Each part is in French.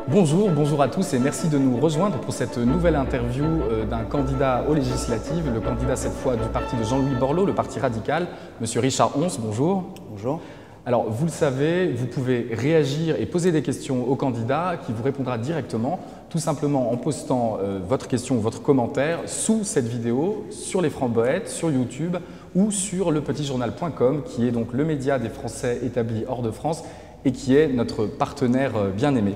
Bonjour à tous et merci de nous rejoindre pour cette nouvelle interview d'un candidat aux législatives, le candidat cette fois du parti de Jean-Louis Borloo, le parti radical, Monsieur Richard Ons, bonjour. Bonjour. Alors vous le savez, vous pouvez réagir et poser des questions au candidat qui vous répondra directement, tout simplement en postant votre question ou votre commentaire sous cette vidéo sur les Francs-Boëtes, sur YouTube ou sur lepetitjournal.com qui est donc le média des Français établis hors de France et qui est notre partenaire bien aimé.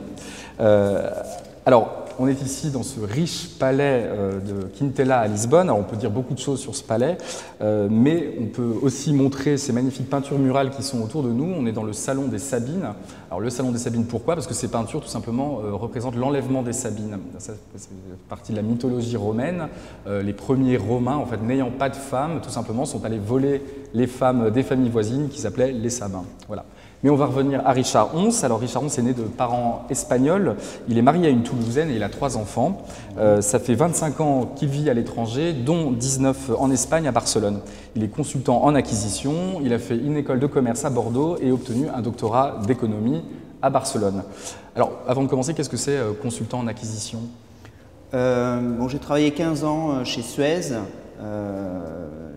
Alors, on est ici dans ce riche palais de Quintela à Lisbonne. Alors, on peut dire beaucoup de choses sur ce palais, mais on peut aussi montrer ces magnifiques peintures murales qui sont autour de nous. On est dans le Salon des Sabines. Alors, le Salon des Sabines, pourquoi? Parce que ces peintures, tout simplement, représentent l'enlèvement des Sabines. Ça fait partie de la mythologie romaine. Les premiers Romains, en fait, n'ayant pas de femmes, tout simplement, sont allés voler les femmes des familles voisines qui s'appelaient les Sabins. Voilà. Mais on va revenir à Richard Ons. Alors Richard Ons est né de parents espagnols. Il est marié à une Toulousaine et il a 3 enfants. Ça fait 25 ans qu'il vit à l'étranger, dont 19 en Espagne, à Barcelone. Il est consultant en acquisition. Il a fait une école de commerce à Bordeaux et obtenu un doctorat d'économie à Barcelone. Alors, avant de commencer, qu'est-ce que c'est consultant en acquisition? J'ai travaillé 15 ans chez Suez,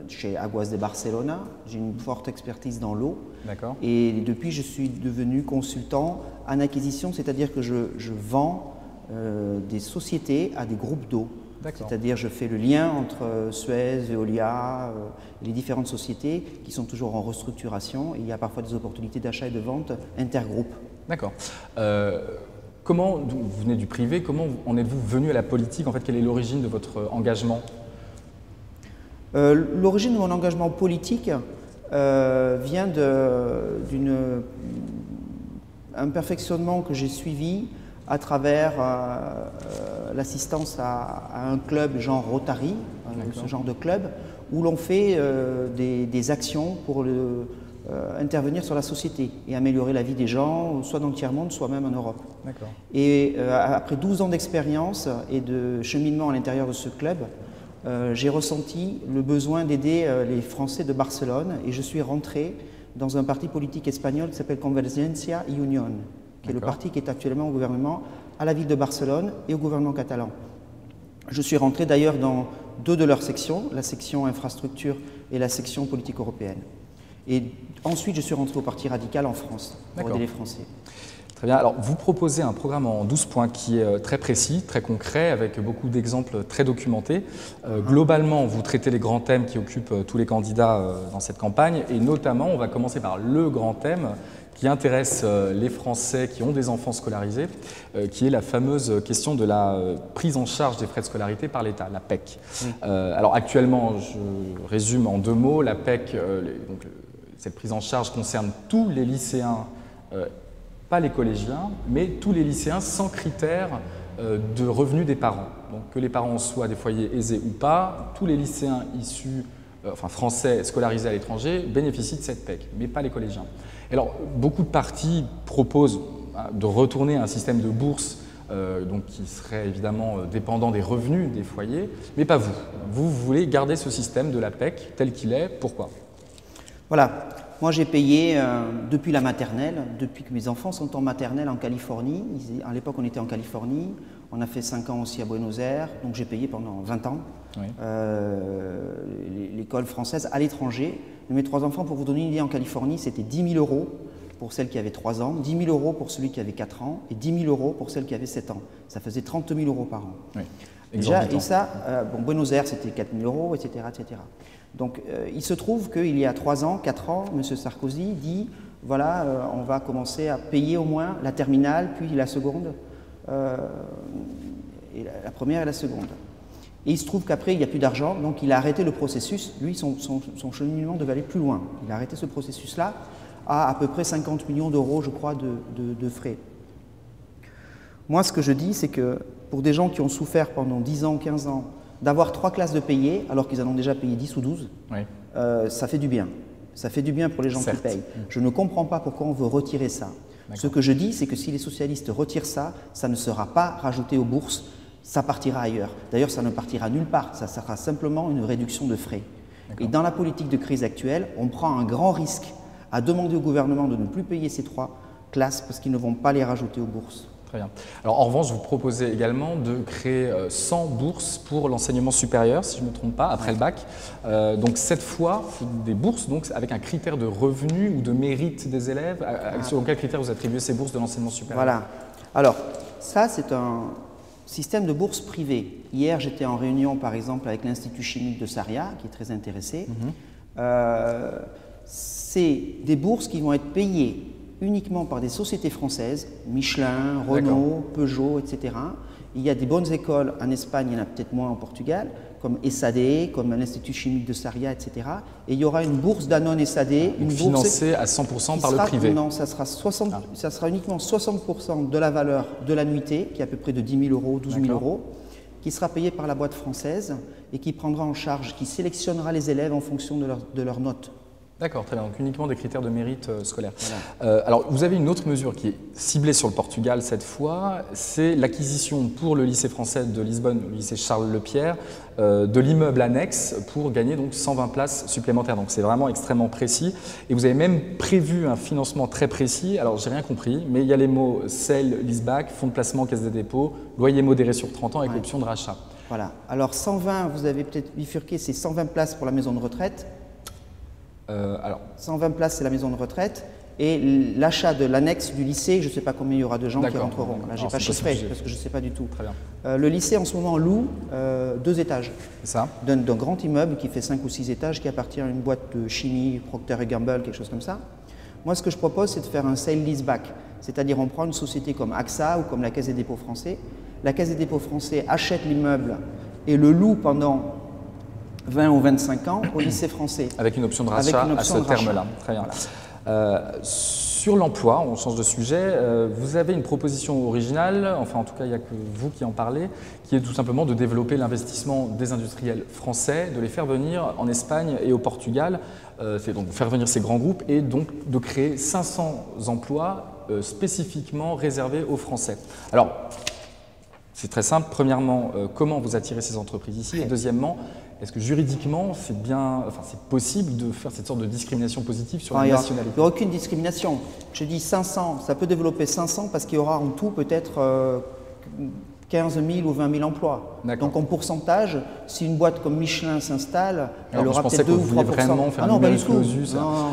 chez Aguas de Barcelona. J'ai une forte expertise dans l'eau. D'accord. Et depuis, je suis devenu consultant en acquisition, c'est-à-dire que je vends des sociétés à des groupes d'eau. C'est-à-dire je fais le lien entre Suez, Veolia, les différentes sociétés qui sont toujours en restructuration. Et il y a parfois des opportunités d'achat et de vente intergroupes. D'accord. Comment, vous venez du privé, comment en êtes-vous venu à la politique? En fait, quelle est l'origine de votre engagement? L'origine de mon engagement politique vient d'un perfectionnement que j'ai suivi à travers l'assistance à un club genre Rotary, ce genre de club, où l'on fait des actions pour intervenir sur la société et améliorer la vie des gens, soit dans le tiers-monde, soit même en Europe. Et après 12 ans d'expérience et de cheminement à l'intérieur de ce club, j'ai ressenti le besoin d'aider les Français de Barcelone et je suis rentré dans un parti politique espagnol qui s'appelle Convergencia y Unión, qui est le parti qui est actuellement au gouvernement à la ville de Barcelone et au gouvernement catalan. Je suis rentré d'ailleurs dans 2 de leurs sections, la section infrastructure et la section politique européenne. Et ensuite, je suis rentré au Parti radical en France, pour aider les Français. Très bien. Alors, vous proposez un programme en 12 points qui est très précis, très concret, avec beaucoup d'exemples très documentés. Globalement, vous traitez les grands thèmes qui occupent tous les candidats dans cette campagne, et notamment, on va commencer par le grand thème qui intéresse les Français qui ont des enfants scolarisés, qui est la fameuse question de la prise en charge des frais de scolarité par l'État, la PEC. Alors, actuellement, je résume en 2 mots, la PEC, cette prise en charge concerne tous les lycéens, pas les collégiens, mais tous les lycéens sans critères de revenus des parents. Donc que les parents soient des foyers aisés ou pas, tous les lycéens issus, français scolarisés à l'étranger bénéficient de cette PEC, mais pas les collégiens. Et alors, beaucoup de partis proposent de retourner à un système de bourse donc qui serait évidemment dépendant des revenus des foyers, mais pas vous. Vous voulez garder ce système de la PEC tel qu'il est. Pourquoi? Voilà. Moi, j'ai payé depuis la maternelle, depuis que mes enfants sont en maternelle en Californie. À l'époque, on était en Californie. On a fait 5 ans aussi à Buenos Aires. Donc, j'ai payé pendant 20 ans l'école française à l'étranger. Mes 3 enfants, pour vous donner une idée, en Californie, c'était 10 000 € pour celle qui avait 3 ans, 10 000 € pour celui qui avait 4 ans et 10 000 € pour celle qui avait 7 ans. Ça faisait 30 000 € par an. Déjà, et ça, Buenos Aires, c'était 4 000 €, etc., etc. Donc, il se trouve qu'il y a 3 ans, 4 ans, M. Sarkozy dit, voilà, on va commencer à payer au moins la terminale, puis la seconde, et la première et la seconde. Et il se trouve qu'après, il n'y a plus d'argent, donc il a arrêté le processus. Lui, son cheminement devait aller plus loin. Il a arrêté ce processus-là à peu près 50 millions d'euros, je crois, de frais. Moi, ce que je dis, c'est que pour des gens qui ont souffert pendant 10 ans, 15 ans, d'avoir 3 classes de payer, alors qu'ils en ont déjà payé 10 ou 12, ça fait du bien. Ça fait du bien pour les gens qui payent. Je ne comprends pas pourquoi on veut retirer ça. Ce que je dis, c'est que si les socialistes retirent ça, ça ne sera pas rajouté aux bourses, ça partira ailleurs. D'ailleurs, ça ne partira nulle part, ça sera simplement une réduction de frais. Et dans la politique de crise actuelle, on prend un grand risque à demander au gouvernement de ne plus payer ces 3 classes parce qu'ils ne vont pas les rajouter aux bourses. Très bien. Alors en revanche, vous proposez également de créer 100 bourses pour l'enseignement supérieur, si je ne me trompe pas, après le bac. Donc cette fois, des bourses donc, avec un critère de revenu ou de mérite des élèves. Selon quel critère vous attribuez ces bourses de l'enseignement supérieur? Voilà. Alors ça, c'est un système de bourses privées. Hier, j'étais en réunion, par exemple, avec l'Institut chimique de Sarria, qui est très intéressé. C'est des bourses qui vont être payées uniquement par des sociétés françaises, Michelin, Renault, Peugeot, etc. Il y a des bonnes écoles en Espagne, il y en a peut-être moins au Portugal, comme SAD, comme l'Institut chimique de Sarria, etc. Et il y aura une bourse Danone SAD. Une financée à 100% par le privé? Non, ça sera uniquement 60% de la valeur de l'annuité, qui est à peu près de 10 000 €, 12 000 €, qui sera payée par la boîte française et qui prendra en charge, qui sélectionnera les élèves en fonction de leurs notes. D'accord, très bien. Donc uniquement des critères de mérite scolaire. Voilà. Alors vous avez une autre mesure qui est ciblée sur le Portugal cette fois, c'est l'acquisition pour le lycée français de Lisbonne, le lycée Charles Lepierre, de l'immeuble annexe pour gagner donc 120 places supplémentaires. Donc c'est vraiment extrêmement précis. Et vous avez même prévu un financement très précis. Alors j'ai rien compris, mais il y a les mots CEL, LISBAC, fonds de placement, caisse des dépôts, loyer modéré sur 30 ans avec option de rachat. Voilà. Alors 120, vous avez peut-être bifurqué, c'est 120 places pour la maison de retraite. 120 places, c'est la maison de retraite. Et l'achat de l'annexe du lycée, je ne sais pas combien il y aura de gens qui rentreront. Là, je n'ai pas chiffré parce que je ne sais pas du tout. Très bien. Le lycée, en ce moment, loue 2 étages. C'est ça. D'un grand immeuble qui fait 5 ou 6 étages, qui appartient à une boîte de chimie, Procter & Gamble, quelque chose comme ça. Moi, ce que je propose, c'est de faire un sale-leaseback. C'est-à-dire, on prend une société comme AXA ou comme la Caisse des dépôts français. La Caisse des dépôts français achète l'immeuble et le loue pendant 20 ou 25 ans au lycée français. Avec une option de rachat à ce terme-là. Très bien. Voilà. Sur l'emploi, on change de sujet, vous avez une proposition originale, enfin en tout cas il n'y a que vous qui en parlez, qui est tout simplement de développer l'investissement des industriels français, de les faire venir en Espagne et au Portugal, c'est donc faire venir ces grands groupes et donc de créer 500 emplois spécifiquement réservés aux Français. Alors, c'est très simple. Premièrement, comment vous attirez ces entreprises ici? Et deuxièmement, est-ce que juridiquement, c'est possible de faire cette sorte de discrimination positive sur la nationalité? Il n'y aura aucune discrimination. Je dis 500, ça peut développer 500 parce qu'il y aura en tout peut-être 15 000 ou 20 000 emplois. Donc en pourcentage, si une boîte comme Michelin s'installe, elle aura peut-être 2 ou 3 %. Vraiment faire pas du tout.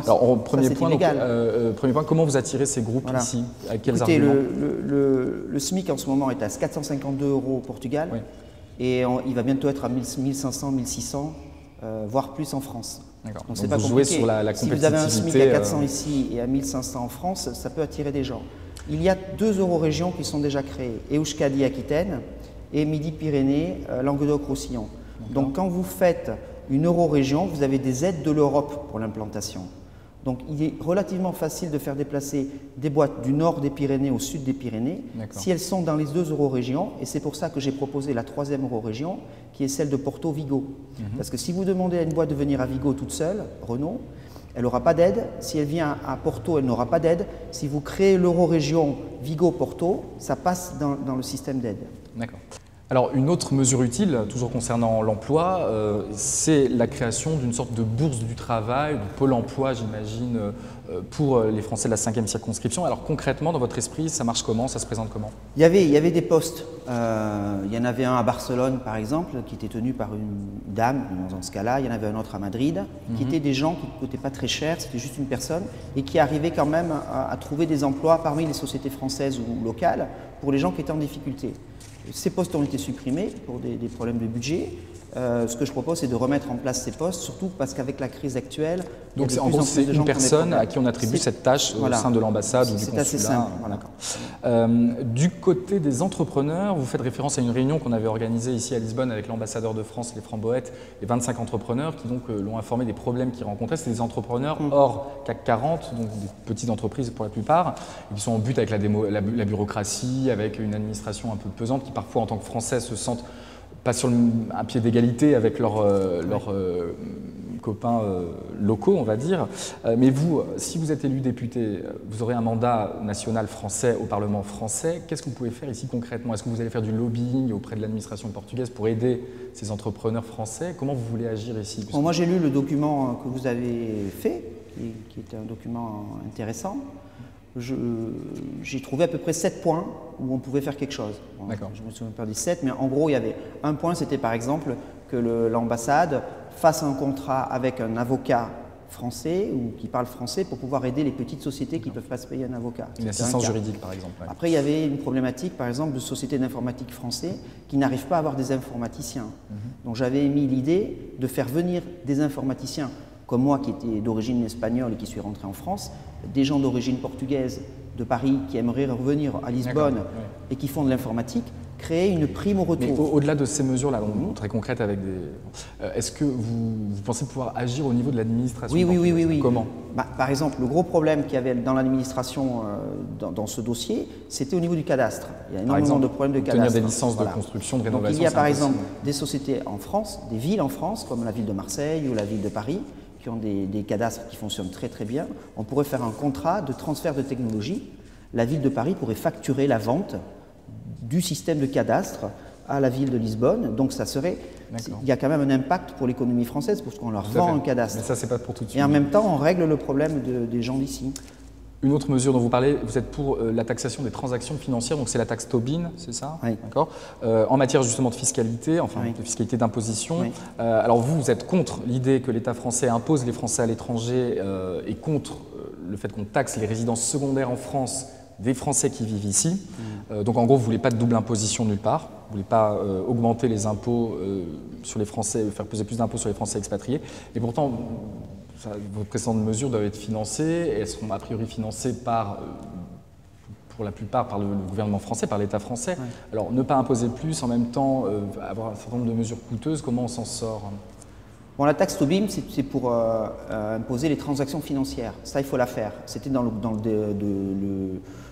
Alors, premier point, comment vous attirez ces groupes ici? Avec quels arguments? Le SMIC en ce moment est à 452 € au Portugal. Oui. Et il va bientôt être à 1500, 1600, voire plus en France. Donc c'est pas compliqué. Jouez sur la compétitivité. Si vous avez un SMIC à 400 ici et à 1500 en France, ça peut attirer des gens. Il y a 2 eurorégions qui sont déjà créées, Euskadi Aquitaine et Midi-Pyrénées, Languedoc-Roussillon. Donc quand vous faites une eurorégion, vous avez des aides de l'Europe pour l'implantation. Donc il est relativement facile de faire déplacer des boîtes du nord des Pyrénées au sud des Pyrénées si elles sont dans les 2 eurorégions. Et c'est pour ça que j'ai proposé la 3e eurorégion qui est celle de Porto-Vigo. Parce que si vous demandez à une boîte de venir à Vigo toute seule, Renault, elle n'aura pas d'aide. Si elle vient à Porto, elle n'aura pas d'aide. Si vous créez l'eurorégion Vigo-Porto, ça passe dans le système d'aide. D'accord. Alors, une autre mesure utile, toujours concernant l'emploi, c'est la création d'une sorte de bourse du travail, de pôle emploi, j'imagine, pour les Français de la 5e circonscription. Alors, concrètement, dans votre esprit, ça marche comment? Ça se présente comment? Il y avait des postes. Il y en avait un à Barcelone, par exemple, qui était tenu par une dame, dans ce cas-là. Il y en avait un autre à Madrid, qui étaient des gens qui ne coûtaient pas très cher, c'était juste une personne, et qui arrivaient quand même à trouver des emplois parmi les sociétés françaises ou locales pour les gens qui étaient en difficulté. Ces postes ont été supprimés pour des problèmes de budget. Ce que je propose, c'est de remettre en place ces postes, surtout parce qu'avec la crise actuelle… Donc en gros, c'est une personne à qui on attribue cette tâche au sein de l'ambassade ou du consulat. C'est assez simple. Du côté des entrepreneurs, vous faites référence à une réunion qu'on avait organisée ici à Lisbonne avec l'ambassadeur de France, les Framboettes, et 25 entrepreneurs qui donc l'ont informé des problèmes qu'ils rencontraient. C'est des entrepreneurs hors CAC 40, donc des petites entreprises pour la plupart, et qui sont en but avec la bureaucratie, avec une administration un peu pesante, qui parfois en tant que Français se sentent pas sur un pied d'égalité avec leurs copains locaux, on va dire. Mais vous, si vous êtes élu député, vous aurez un mandat national français au Parlement français. Qu'est-ce que vous pouvez faire ici concrètement? Est-ce que vous allez faire du lobbying auprès de l'administration portugaise pour aider ces entrepreneurs français? Comment vous voulez agir ici? Bon, moi, j'ai lu le document que vous avez fait, qui est un document intéressant. J'ai trouvé à peu près 7 points où on pouvait faire quelque chose. Bon, je ne me souviens pas des 7, mais en gros, il y avait un point, c'était par exemple que l'ambassade fasse un contrat avec un avocat français ou qui parle français pour pouvoir aider les petites sociétés qui ne peuvent pas se payer un avocat. Une assistance juridique, par exemple. Ouais. Après, il y avait une problématique, par exemple, de sociétés d'informatique français qui n'arrivent pas à avoir des informaticiens. Donc, j'avais émis l'idée de faire venir des informaticiens comme moi qui était d'origine espagnole et qui suis rentré en France, des gens d'origine portugaise de Paris qui aimeraient revenir à Lisbonne et qui font de l'informatique, créer une prime au retour. Mais au-delà de ces mesures-là, très concrètes avec des... Est-ce que vous pensez pouvoir agir au niveau de l'administration? Oui. Comment? Par exemple, le gros problème qu'il y avait dans l'administration dans ce dossier, c'était au niveau du cadastre. Il y a énormément de problèmes de cadastre. Obtenir des licences de construction, de rénovation. Donc, il y a par exemple des sociétés en France, des villes en France, comme la ville de Marseille ou la ville de Paris, qui ont des cadastres qui fonctionnent très très bien. On pourrait faire un contrat de transfert de technologie. La ville de Paris pourrait facturer la vente du système de cadastre à la ville de Lisbonne. Donc ça serait, il y a quand même un impact pour l'économie française parce qu'on leur vend un cadastre. Mais ça, c'est pas pour tout de suite. Et en même temps, on règle le problème des gens d'ici. Une autre mesure dont vous parlez, vous êtes pour la taxation des transactions financières, donc c'est la taxe Tobin, c'est ça? Oui. D'accord. En matière justement de fiscalité, de fiscalité d'imposition. Oui. Alors vous êtes contre l'idée que l'État français impose les Français à l'étranger et contre le fait qu'on taxe les résidences secondaires en France des Français qui vivent ici. Donc en gros, vous ne voulez pas de double imposition nulle part. Vous ne voulez pas augmenter les impôts sur les Français, faire peser plus d'impôts sur les Français expatriés. Et pourtant, vos précédentes mesures doivent être financées et elles seront a priori financées pour la plupart par le gouvernement français, par l'État français. Ouais. Alors ne pas imposer plus, en même temps avoir un certain nombre de mesures coûteuses, comment on s'en sort? Bon, la taxe Tobin, c'est pour imposer les transactions financières. Ça, il faut la faire. C'était dans le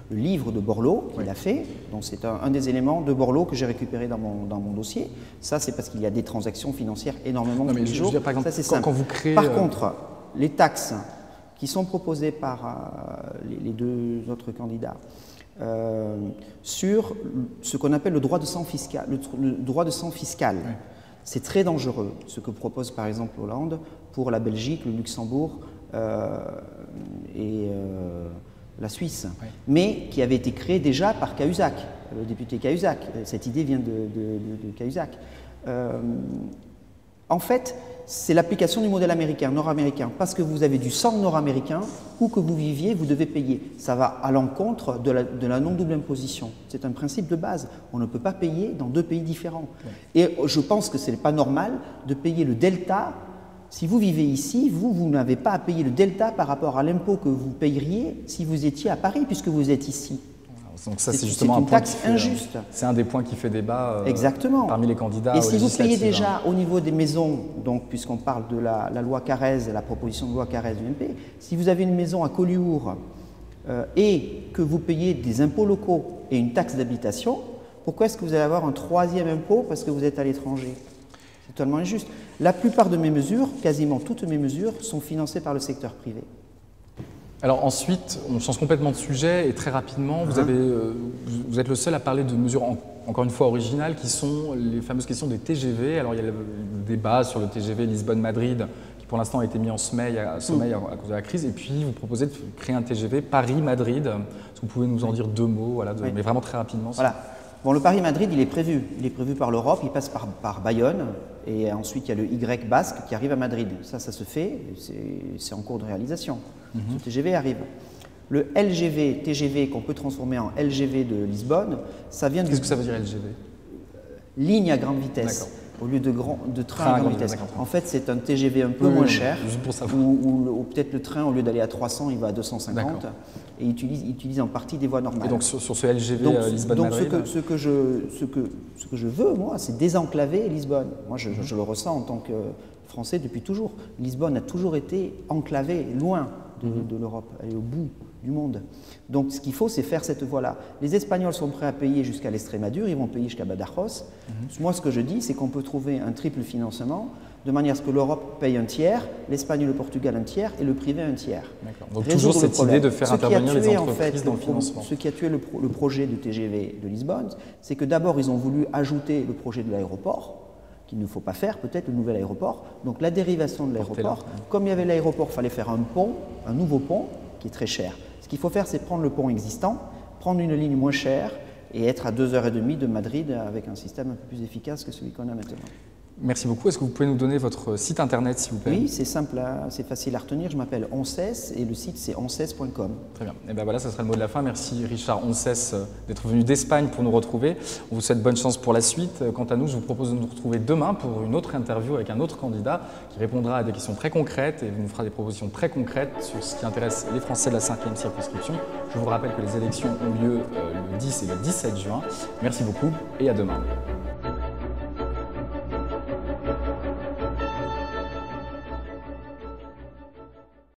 livre de Borloo qu'il a fait. Donc c'est un des éléments de Borloo que j'ai récupéré dans mon dossier. Ça, c'est parce qu'il y a des transactions financières énormément tous les jours. Dire, par exemple, ça, c'est simple. Quand vous créez... Par contre, les taxes qui sont proposées par les deux autres candidats sur ce qu'on appelle le droit de sang fiscal, le droit de sang fiscal. Oui. C'est très dangereux, ce que propose par exemple Hollande pour la Belgique, le Luxembourg et la Suisse, oui. Mais qui avait été créé déjà par Cahuzac, le député Cahuzac. Cette idée vient de Cahuzac. En fait, c'est l'application du modèle américain, nord-américain. Parce que vous avez du sang nord-américain, où que vous viviez, vous devez payer. Ça va à l'encontre de la non-double imposition. C'est un principe de base. On ne peut pas payer dans deux pays différents. Ouais. Et je pense que ce n'est pas normal de payer le delta. Si vous vivez ici, vous n'avez pas à payer le delta par rapport à l'impôt que vous payeriez si vous étiez à Paris, puisque vous êtes ici. Donc ça, c'est justement une taxe injuste. C'est un des points qui fait débat Exactement. Parmi les candidats. Et si vous payez déjà au niveau des maisons, donc puisqu'on parle de la loi Carrez, la proposition de loi Carrez du MP, si vous avez une maison à Collioure et que vous payez des impôts locaux et une taxe d'habitation, pourquoi est-ce que vous allez avoir un troisième impôt parce que vous êtes à l'étranger? C'est totalement injuste. La plupart de mes mesures, quasiment toutes mes mesures, sont financées par le secteur privé. Alors ensuite, on change complètement de sujet et très rapidement, vous êtes le seul à parler de mesures encore une fois originales qui sont les fameuses questions des TGV. Alors il y a le débat sur le TGV Lisbonne-Madrid qui pour l'instant a été mis en sommeil à cause de la crise et puis vous proposez de créer un TGV Paris-Madrid. Est-ce que vous pouvez nous en dire deux mots, voilà, mais vraiment très rapidement? Voilà. Bon, le Paris-Madrid, il est prévu par l'Europe, il passe par Bayonne et ensuite il y a le Y basque qui arrive à Madrid. Ça se fait, c'est en cours de réalisation. Ce TGV arrive. Le TGV qu'on peut transformer en LGV de Lisbonne, ça vient Qu'est-ce que ça veut dire LGV? Ligne à grande vitesse. Au lieu de train à grande vitesse. En fait, c'est un TGV un peu moins cher, ou peut-être le train, au lieu d'aller à 300, il va à 250, et il utilise en partie des voies normales. Et donc sur ce LGV Lisbonne-Madrid, donc ce que je veux, moi, c'est désenclaver Lisbonne. Moi, je le ressens en tant que Français depuis toujours. Lisbonne a toujours été enclavée, loin de l'Europe, elle est au bout du monde. Donc ce qu'il faut, c'est faire cette voie-là. Les Espagnols sont prêts à payer jusqu'à l'Estrémadure, ils vont payer jusqu'à Badajoz. Moi, ce que je dis, c'est qu'on peut trouver un triple financement de manière à ce que l'Europe paye un tiers, l'Espagne et le Portugal un tiers et le privé un tiers. Donc toujours cette idée de faire intervenir les entreprises dans le financement. Ce qui a tué le projet de TGV de Lisbonne, c'est que d'abord ils ont voulu ajouter le projet de l'aéroport, qu'il ne faut pas faire peut-être, le nouvel aéroport. Donc la dérivation de l'aéroport, comme il y avait l'aéroport, il fallait faire un pont, un nouveau pont, qui est très cher. Ce qu'il faut faire, c'est prendre le pont existant, prendre une ligne moins chère et être à 2h30 de Madrid avec un système un peu plus efficace que celui qu'on a maintenant. Merci beaucoup. Est-ce que vous pouvez nous donner votre site internet, s'il vous plaît? Oui, c'est simple, c'est facile à retenir. Je m'appelle Onces et le site c'est onces.com. Très bien. Et bien voilà, ça sera le mot de la fin. Merci Richard Onces d'être venu d'Espagne pour nous retrouver. On vous souhaite bonne chance pour la suite. Quant à nous, je vous propose de nous retrouver demain pour une autre interview avec un autre candidat qui répondra à des questions très concrètes et nous fera des propositions très concrètes sur ce qui intéresse les Français de la 5e circonscription. Je vous rappelle que les élections ont lieu le 10 et le 17 juin. Merci beaucoup et à demain.